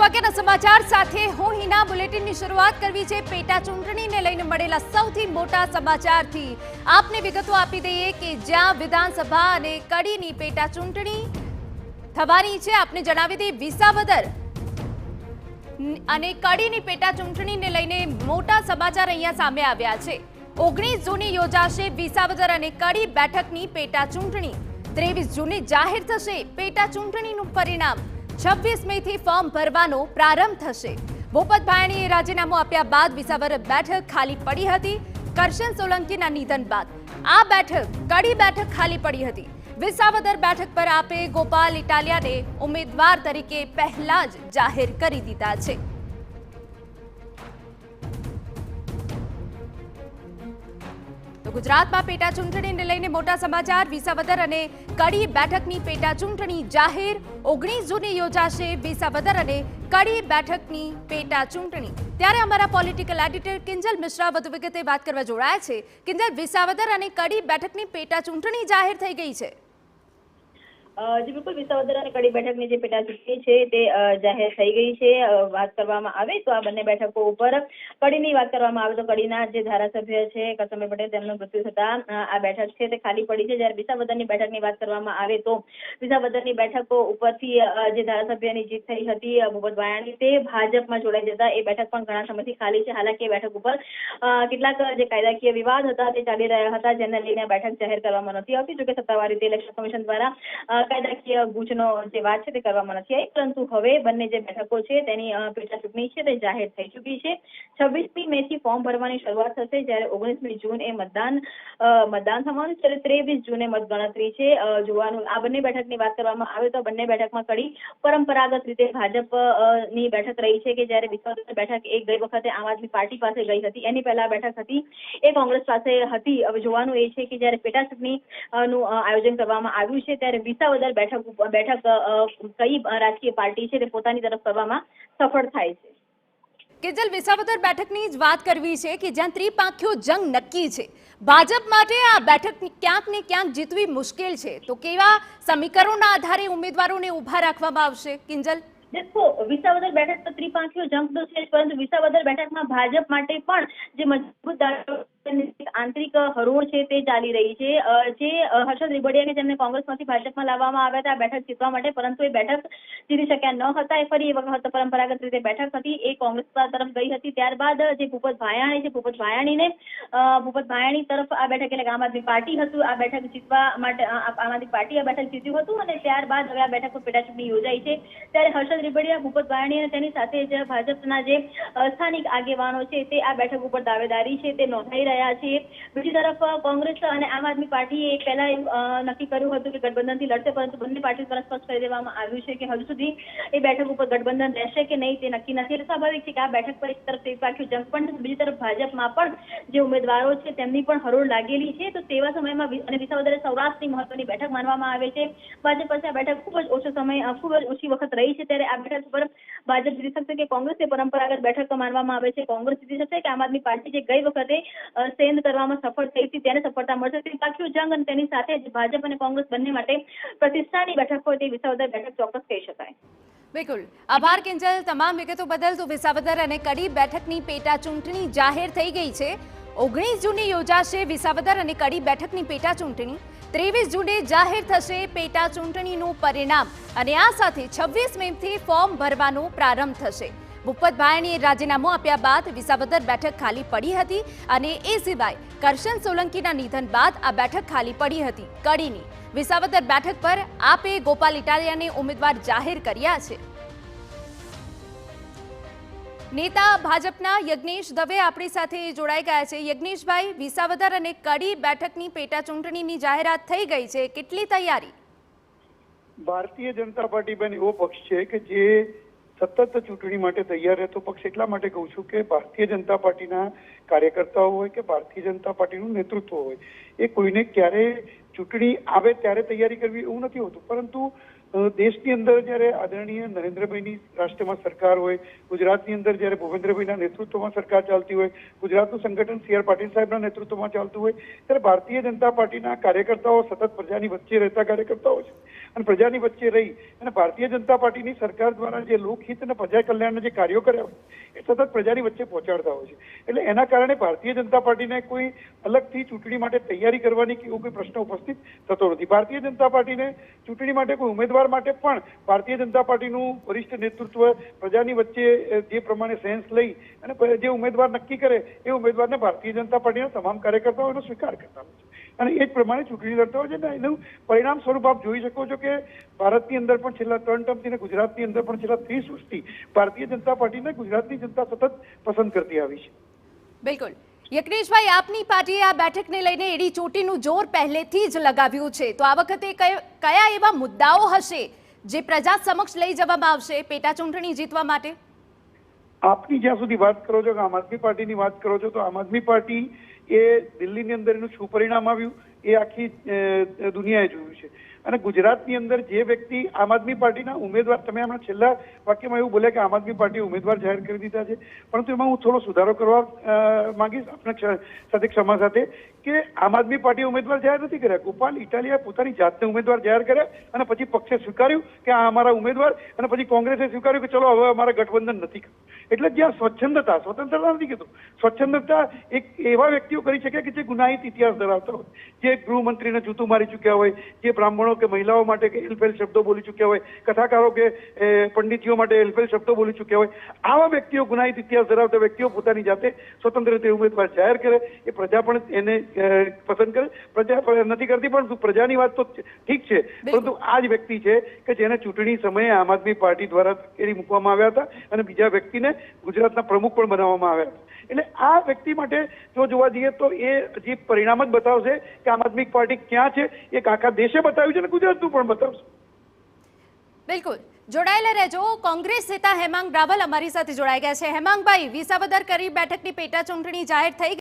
વાગ્યાના સમાચાર સાથે હું હિના બુલેટિનની શરૂઆત કરવી છે પેટા ચૂંટણીને લઈને મળેલા સૌથી મોટા સમાચારથી આપને વિગતો આપી દઈએ કે જ્યાં વિધાનસભા અને કડીની પેટા ચૂંટણી થવાની છે આપને જણાવી દઈએ વિસાવદર અને કડીની પેટા ચૂંટણીને લઈને મોટા સમાચાર અહીંયા સામે આવ્યા છે 19 જૂને યોજાશે વિસાવદર અને કડી બેઠકની પેટા ચૂંટણી 23 જૂને જાહેર થશે પેટા ચૂંટણીનું પરિણામ 26 મેથી ફોર્મ ભરવાનો પ્રારંભ થશે ભૂપત ભાયણીએ રાજીનામું આપ્યા બાદ વિસાવદર બેઠક ખાલી પડી હતી કરશન સોલંકીના નિધન બાદ આ બેઠક કડી બેઠક ખાલી પડી હતી વિસાવદર બેઠક પર આપે ગોપાલ ઇટાલિયાને ઉમેદવાર તરીકે પહેલા જ જાહેર કરી દીધા છે ગુજરાતમાં પેટા ચૂંટણીને લઈને મોટા સમાચાર વિસાવદર અને કડી બેઠકની પેટા ચૂંટણી જાહેર 19 જૂને યોજાશે વિસાવદર અને કડી બેઠકની પેટા ચૂંટણી ત્યારે અમારા પોલિટિકલ એડિટર કિંજલ મિશ્રા વધુ વિગતે વાત કરવા જોડાયા છે કિંજલ વિસાવદર અને કડી બેઠકની પેટા ચૂંટણી જાહેર થઈ ગઈ છે જી બિલકુલ વિસાવદર અને કડી બેઠકની જે પેટા ચૂંટણી છે તે જાહેર થઈ ગઈ છે વાત કરવામાં આવે તો આ બંને બેઠકો ઉપર કડીની વાત કરવામાં આવે તો કડીના જે ધારાસભ્ય છે કરસનભાઈ પટેલ તેમનું મૃત્યુ થતાં આ બેઠક છે તે ખાલી પડી છે જ્યારે વિસાવદરની બેઠકની વાત કરવામાં આવે તો વિસાવદરની બેઠકો ઉપરથી જે ધારાસભ્યની જીત થઈ હતી ભૂપત ભાયણી તે ભાજપમાં જોડાઈ જતા એ બેઠક પણ ઘણા સમયથી ખાલી છે હાલાકી એ બેઠક ઉપર કેટલાક જે કાયદાકીય વિવાદ હતા તે ચાલી રહ્યા હતા જેને લઈને બેઠક જાહેર કરવામાં નથી આવતી જોકે સત્તાવાર રીતે ઇલેક્શન કમિશન દ્વારા કાયદાકીય ગૂંચનો જે વાત છે તે કરવામાં નથી આવી પરંતુ હવે બંને જે બેઠકો છે તેની પેટા ચૂંટણી છે તે જાહેર થઈ ચૂકી છે 26મી મેથી ફોર્મ ભરવાની શરૂઆત થશે જ્યારે 19મી જૂન એ મતદાન થવાનું છે 23 જૂને મતગણતરી છે જોવાનું આ બંને બેઠકની વાત કરવામાં આવે તો બંને બેઠકમાં કડી પરંપરાગત રીતે ભાજપની બેઠક રહી છે કે જ્યારે વિસાવદર બેઠક એક ગઈ વખતે આમ આદમી પાર્ટી પાસે ગઈ હતી એની પહેલા બેઠક હતી એ કોંગ્રેસ પાસે હતી હવે જોવાનું એ છે કે જ્યારે પેટા ચૂંટણી નું આયોજન કરવામાં આવ્યું છે ત્યારે વિસાવદર બેઠક કઈ રાજકીય પાર્ટી છે તે પોતાની તરફ કરવામાં સફળ થાય છે કેજલ વિસાવદર બેઠકની જ વાત કરવી છે કે જ્યાં ત્રિપાંખીયો જંગ નક્કી છે ભાજપ માટે આ બેઠક ક્યાંક ને ક્યાંક જીતવી મુશ્કેલ છે તો કેવા સમીકરણોના આધારે ઉમેદવારોને ઉભા રાખવામાં આવશે કિંજલ देखो विसावદર બેઠક તો ત્રિપાંખીયો જંગ તો છે પરંતુ વિસાવદર બેઠકમાં ભાજપ માટે પણ જે મજબૂત આંતરિક હરોળ છે તે ચાલી રહી છે જે હર્ષદ રીબડિયા કે જેમને કોંગ્રેસમાંથી ભાજપમાં લાવવામાં આવ્યા હતા બેઠક જીતવા માટે પરંતુ એ બેઠક જીતી શક્યા ન હતા એ ફરી એ વખત પરંપરાગત રીતે બેઠક હતી એ કોંગ્રેસ તરફ ગઈ હતી ત્યારબાદ જે ભૂપત ભાયાણી છે ભૂપત ભાયાણી તરફ આ બેઠક એટલે આમ આદમી પાર્ટી હતું આ બેઠક જીતવા માટે આમ આદમી પાર્ટી આ બેઠક જીત્યું હતું અને ત્યારબાદ હવે આ બેઠક પર પેટા ચૂંટણી યોજાઈ છે ત્યારે હર્ષદ રીબડિયા ભૂપત ભાયાણી અને તેની સાથે જ ભાજપના જે સ્થાનિક આગેવાનો છે તે આ બેઠક ઉપર દાવેદારી છે તે નોંધાઈ રહ્યા છે બીજી તરફ કોંગ્રેસ અને આમ આદમી પાર્ટીએ પહેલા નક્કી કર્યું હતું કે ગઠબંધનથી લડશે પરંતુ બંને પાર્ટીઓ દ્વારા સ્પષ્ટ કરી દેવામાં આવ્યું છે કે હજુ સુધી એ બેઠક ઉપર ગઠબંધન રહેશે કે નહીં તે નક્કી નથી એટલે સ્વાભાવિક છે કે આ બેઠક પર એક તરફ ત્રિપાંખીયો જંગ પણ બીજી તરફ ભાજપમાં પણ જે ઉમેદવારો છે તેમની પણ હરોળ લાગેલી છે તો તેવા સમયમાં અને વિસાવદર સૌરાષ્ટ્રની મહત્વની બેઠક માનવામાં આવે છે ભાજપ પાસે આ બેઠક ખૂબ જ ઓછો સમય ખૂબ જ ઓછી વખત રહી છે ત્યારે આ બેઠક પર ભાજપ જીતી શકશે કે કોંગ્રેસ તે પરંપરાગત બેઠક માનવામાં આવે છે કોંગ્રેસ જીતી શકશે કે આમ આદમી પાર્ટી જે ગઈ વખતે સેન્ડ કરવામાં સફળ થઈ હતી તેને સફળતા મળશે ત્રિપાંખીયો જંગ અને તેની સાથે જ ભાજપ અને કોંગ્રેસ બંને માટે પ્રતિષ્ઠાની બેઠક હોય તે વિસાવદર બેઠક ચોક્કસ કહી શકાય બિલકુલ આભાર કિંજલ તમામ વિગતો બદલ તો વિસાવદર અને કડી બેઠકની પેટા ચૂંટણી જાહેર થઈ ગઈ છે 19 જૂને યોજાશે વિસાવદર અને કડી બેઠકની પેટા ચૂંટણી 23 જૂને જાહેર થશે પેટા ચૂંટણીનું પરિણામ અને આ સાથે 26 મેથી ફોર્મ ભરવાનો પ્રારંભ થશે ભૂપત ભાયણીએ રાજીનામું આપ્યા બાદ વિસાવદર બેઠક ખાલી પડી હતી અને એ સિવાય કરશન સોલંકીના નિધન બાદ આ બેઠક ખાલી પડી હતી કડીની વિસાવદર બેઠક પર આપે ગોપાલ ઇટાલિયાને ઉમેદવાર જાહેર કર્યા છે નેતા ભાજપના યજ્ઞેશ દવે આપણી સાથે જોડાઈ ગયા છે યજ્ઞેશભાઈ વિસાવદર અને કડી બેઠકની પેટા ચૂંટણીની જાહેરાત થઈ ગઈ છે કેટલી તૈયારી ભારતીય જનતા પાર્ટી પણ એવો પક્ષ છે કે જે સતત ચૂંટણી માટે તૈયાર રહેતો પક્ષ એટલા માટે કહું છું કે ભારતીય જનતા પાર્ટીના કાર્યકર્તાઓ હોય કે ભારતીય જનતા પાર્ટીનું નેતૃત્વ હોય એ કોઈને ક્યારે ચૂંટણી આવે ત્યારે તૈયારી કરવી એવું નથી હોતું પરંતુ દેશની અંદર જ્યારે આદરણીય નરેન્દ્રભાઈની રાષ્ટ્રમાં સરકાર હોય, ગુજરાતની અંદર જ્યારે ભૂપેન્દ્રભાઈના નેતૃત્વમાં સરકાર ચાલતી હોય, ગુજરાતનું સંગઠન સી.આર. પાટીલ સાહેબના નેતૃત્વમાં ચાલતું હોય, ત્યારે ભારતીય જનતા પાર્ટીના કાર્યકર્તાઓ સતત પ્રજાની વચ્ચે રહેતા કાર્યકર્તાઓ છે અને પ્રજાની વચ્ચે રહી અને ભારતીય જનતા પાર્ટીની સરકાર દ્વારા જે લોકહિત અને પ્રજા કલ્યાણના જે કાર્યો કર્યા હોય એ સતત પ્રજાની વચ્ચે પહોંચાડતા હોય છે. એટલે એના કારણે ભારતીય જનતા પાર્ટીને કોઈ અલગથી ચૂંટણી માટે તૈયારી કરવાની કે એવો કોઈ પ્રશ્ન ઉપસ્થિત થતો નથી. ભારતીય જનતા પાર્ટીને ચૂંટણી માટે કોઈ ઉમેદવાર માટે પણ ભારતીય જનતા પાર્ટીનું વરિષ્ઠ નેતૃત્વ પ્રજાની વચ્ચે જે પ્રમાણે સેન્સ લઈ અને જે ઉમેદવાર નક્કી કરે એ ઉમેદવારને ભારતીય જનતા પાર્ટીના તમામ કાર્યકર્તાઓ એનો સ્વીકાર કરતા હોય છે અને એ જ પ્રમાણે ચૂંટણી લડતા હોય છે. અને એનું પરિણામ સ્વરૂપ આપ જોઈ શકો છો કે ભારતની અંદર પણ છેલ્લા 3 ટર્મથી અને ગુજરાતની અંદર પણ છેલ્લા 30 વર્ષથી ભારતીય જનતા પાર્ટીને ગુજરાતની જનતા સતત પસંદ કરતી આવી છે. બિલકુલ. યજ્ઞેશભાઈ, આપની પાર્ટીએ આ બેઠકને લઈને એડી ચોટીનું જોર પહેલેથી જ લગાવ્યું છે, તો આ વખતે કયા એવા મુદ્દાઓ હશે જે પ્રજા સમક્ષ લઈ જવામાં આવશે પેટા ચૂંટણી જીતવા માટે? આપની જ્યાં સુધી વાત કરો છો કે આમ આદમી પાર્ટીની વાત કરો છો, તો આમ આદમી પાર્ટી એ દિલ્હીની અંદર એનું શું પરિણામ આવ્યું એ આખી દુનિયાએ જોયું છે. અને ગુજરાતની અંદર જે વ્યક્તિ આમ આદમી પાર્ટીના ઉમેદવાર, તમે હમણાં છેલ્લા વાક્યમાં એવું બોલ્યા કે આમ આદમી પાર્ટીએ ઉમેદવાર જાહેર કરી દીધા છે, પરંતુ એમાં હું થોડો સુધારો કરવા માંગીશ આપના સાથે ક્ષમા સાથે કે આમ આદમી પાર્ટીએ ઉમેદવાર જાહેર નથી કર્યા. ગોપાલ ઇટાલિયાએ પોતાની જાતને ઉમેદવાર જાહેર કર્યા અને પછી પક્ષે સ્વીકાર્યું કે આ અમારા ઉમેદવાર, અને પછી કોંગ્રેસે સ્વીકાર્યું કે ચલો હવે અમારા ગઠબંધન નથી કરવું. એટલે જ્યાં સ્વચ્છંદતા, સ્વતંત્રતા નથી કીધું, સ્વચ્છંદતા એક એવા વ્યક્તિઓ કરી શકે કે જે ગુનાહિત ઇતિહાસ ધરાવતા હોય, જે ગૃહમંત્રીને જૂતું મારી ચૂક્યા હોય, જે બ્રાહ્મણો કે મહિલાઓ માટે કે એલફેલ શબ્દો બોલી ચૂક્યા હોય, કથાકારો કે પંડિતીઓ માટે એલફેલ શબ્દો બોલી ચૂક્યા હોય, આવા વ્યક્તિઓ, ગુનાહિત ઇતિહાસ ધરાવતા વ્યક્તિઓ પોતાની જાતે સ્વતંત્ર રીતે ઉમેદવાર જાહેર કરે, એ પ્રજા પણ એને પસંદ કરે. પ્રજા નથી કરતી, પરંતુ પ્રજાની વાત તો ઠીક છે, પરંતુ આ જ વ્યક્તિ છે કે જેને ચૂંટણી સમયે આમ આદમી પાર્ટી દ્વારા ધકેલી મૂકવામાં આવ્યા હતા અને બીજા વ્યક્તિને ગુજરાતના પ્રમુખ પણ બનાવવામાં આવ્યા હતા. એટલે આ વ્યક્તિ માટે જો જોવા જઈએ તો એ હજી પરિણામ જ બતાવશે કે આમ આદમી પાર્ટી ક્યાં છે. એક આખા દેશે બતાવ્યું છે અને ગુજરાતનું પણ બતાવશે. બિલકુલ, જોડાયેલા રહેજો. કોંગ્રેસ નેતા હેમાંગ રાવલ અમારી સાથે જોડાઈ ગયા છે. હેમાંગભાઈ, વિસાવદર કરી બેઠકની પેટા ચૂંટણી જાહેર થઈ